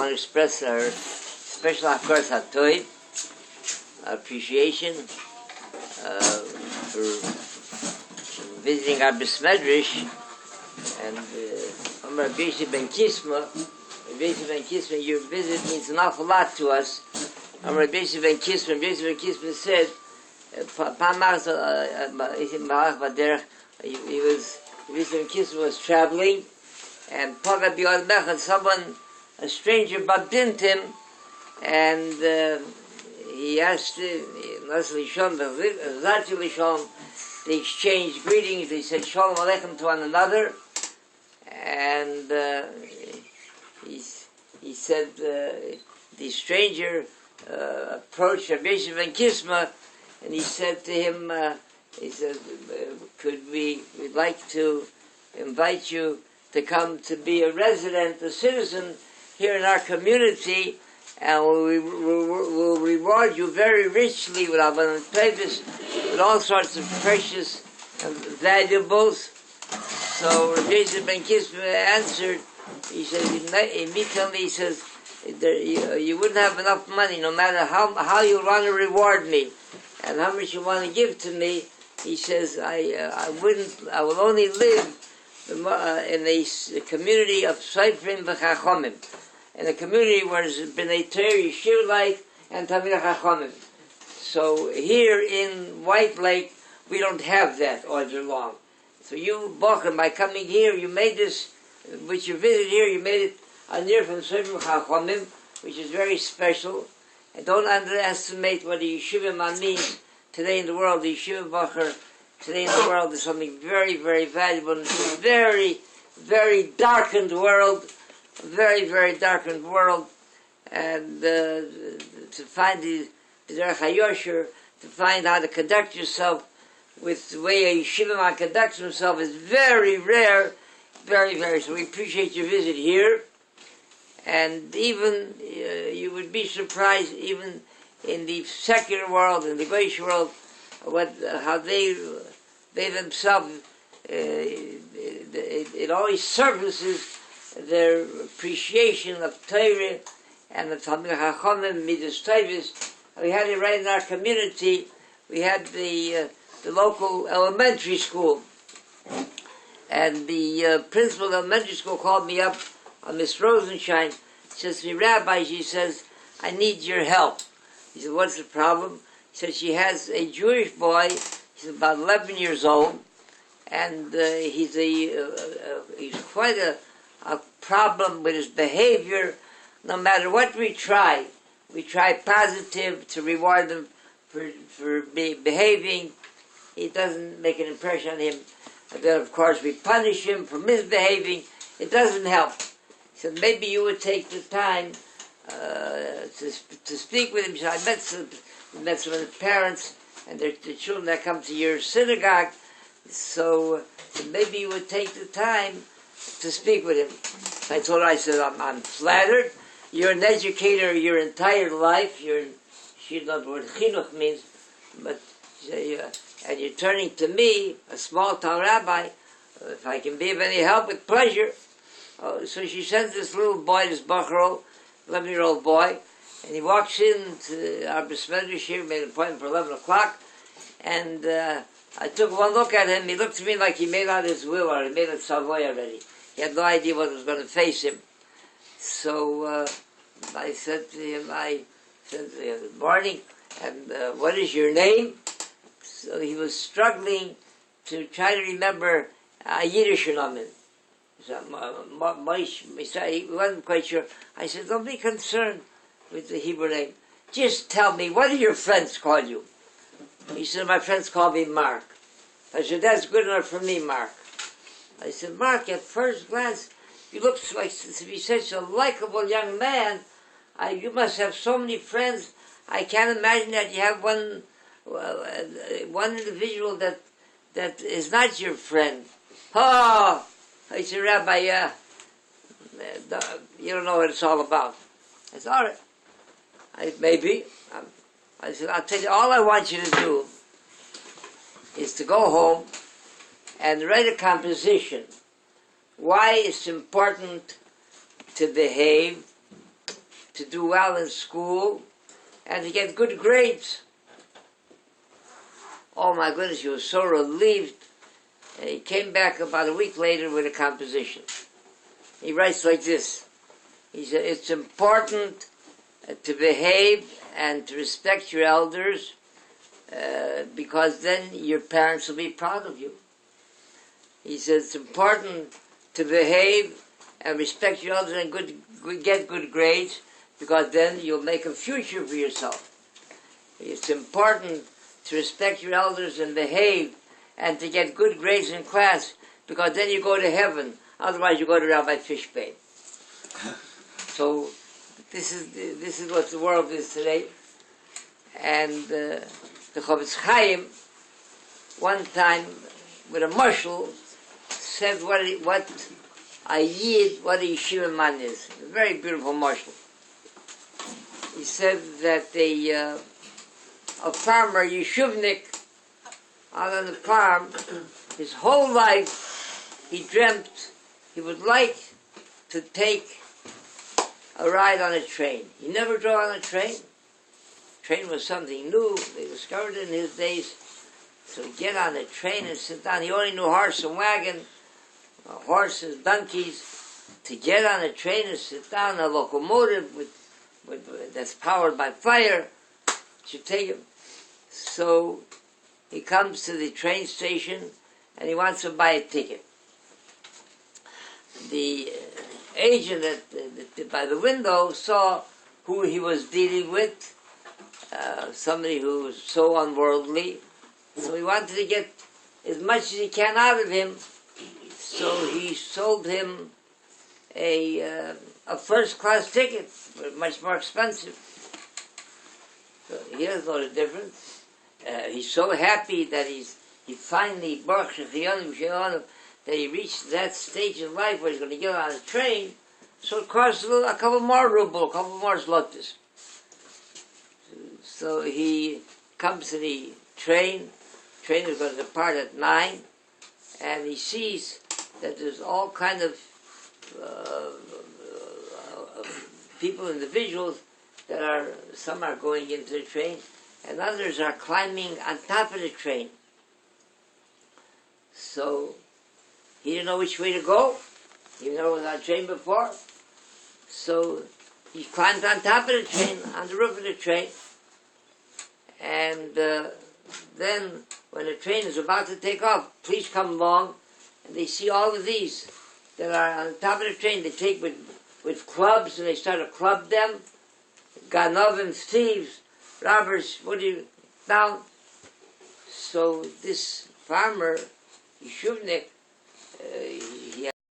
want to express our special, of course, our appreciation for visiting our Beis Medrash, and Rabbi Fishbain June, your visit means an awful lot to us. Rabbi Fishbain June said, he was traveling, and someone, a stranger, bumped into him, and he asked him, they exchanged greetings, they said Shalom Aleichem to one another, and he said the stranger approached Rabbi Fishbain June, and he said to him, we'd like to invite you to come to be a resident, a citizen here in our community, and we'll reward you very richly with with all sorts of precious and valuables. So Rabbi Fishbain June answered, he said, immediately he says, you wouldn't have enough money, no matter how you want to reward me and how much you want to give to me. He says, I will only live in a community of Seifrim v'Chachomim, in a community where there's B'nai Torah, Yeshivah life, and Talmidei Chachomim. So here in White Lake, we don't have that all year long. So you, Bochum, by coming here, you made this, with your visit here, you made it a near from Seifrim Chachomim, which is very special. And don't underestimate what the yeshivah means today in the world. The yeshivah bacher today in the world is something very, very valuable. It's a very, very darkened world, a very, very darkened world. And to find the derech hayosher, to find how to conduct yourself with the way a yeshivah conducts himself is very rare, very, very. So we appreciate your visit here. And even you would be surprised, even in the secular world, in the Goyish world, how they themselves, it always surfaces their appreciation of Torah and the Talmidei Chachomim, Midas Tovos. We had it right in our community. We had the local elementary school, and the principal of the elementary school called me up. Miss Rosenshine says to me, Rabbi, she says, I need your help. He said, what's the problem? He said, she has a Jewish boy, he's about 11 years old, and he's quite a problem with his behavior. No matter what we try positive to reward him for behaving. It doesn't make an impression on him. And then, of course, we punish him for misbehaving. It doesn't help. So maybe you would take the time to speak with him. So I met some of the parents and the children that come to your synagogue. So maybe you would take the time to speak with him. So I told her, I said, I'm flattered. You're an educator your entire life. She doesn't know what chinuch means, but and you're turning to me, a small-town rabbi. If I can be of any help, with pleasure. So she sends this little boy, this bachro, 11-year-old boy, and he walks in to our Beis Medrash here, made an appointment for 11 o'clock, and I took one look at him. He looked to me like he made out his will, or he made it Savoy already. He had no idea what was going to face him. So I said to him, good morning, and what is your name? So he was struggling to try to remember a Yiddish name. So, he wasn't quite sure. I said, don't be concerned with the Hebrew name. Just tell me, what do your friends call you? He said, my friends call me Mark. I said, that's good enough for me, Mark. I said, Mark, at first glance, you look like to be such a likable young man. You must have so many friends. I can't imagine that you have one individual that is not your friend. Oh! I said, Rabbi, you don't know what it's all about. I said, all right. Maybe. I said, I'll tell you, all I want you to do is to go home and write a composition. Why it's important to behave to do well in school and to get good grades. Oh my goodness, he was so relieved. And he came back about a week later with a composition. He writes like this. He said, it's important to behave and to respect your elders because then your parents will be proud of you. He says it's important to behave and respect your elders and get good grades because then you'll make a future for yourself. It's important to respect your elders and behave and to get good grades in class because then you go to heaven. Otherwise you go to Rabbi Fishbain. So this is what the world is today. And the Chofetz Chaim one time with a marshal said what a yid, what a yeshiva man is. A very beautiful marshal. He said that a farmer, yeshivnik, out on the farm, his whole life he dreamt he would like to take a ride on a train. He never drove on a train. Train was something new. They discovered it in his days. So he'd get on a train and sit down. He only knew horse and wagon, horses, donkeys. To get on a train and sit down, a locomotive that's powered by fire, should take him. So he comes to the train station and he wants to buy a ticket. The agent by the window saw who he was dealing with, somebody who was so unworldly. So he wanted to get as much as he can out of him. So he sold him a first-class ticket, much more expensive. So he doesn't know the difference. He's so happy that he finally, Baruch Shechionu, that he reached that stage in life where he's going to get on a train. So it costs a couple more ruble, a couple more zlotus. So he comes to the train. Train is going to depart at 9, and he sees that there's all kind of people, individuals that are, some are going into the train, and others are climbing on top of the train. So he didn't know which way to go. He never was on a train before. So he climbed on top of the train, on the roof of the train, and then when the train is about to take off, police come along, and they see all of these that are on top of the train. They take with clubs, and they start to club them. Ganovim, thieves, robbers, down. So this farmer, Yeshivnik,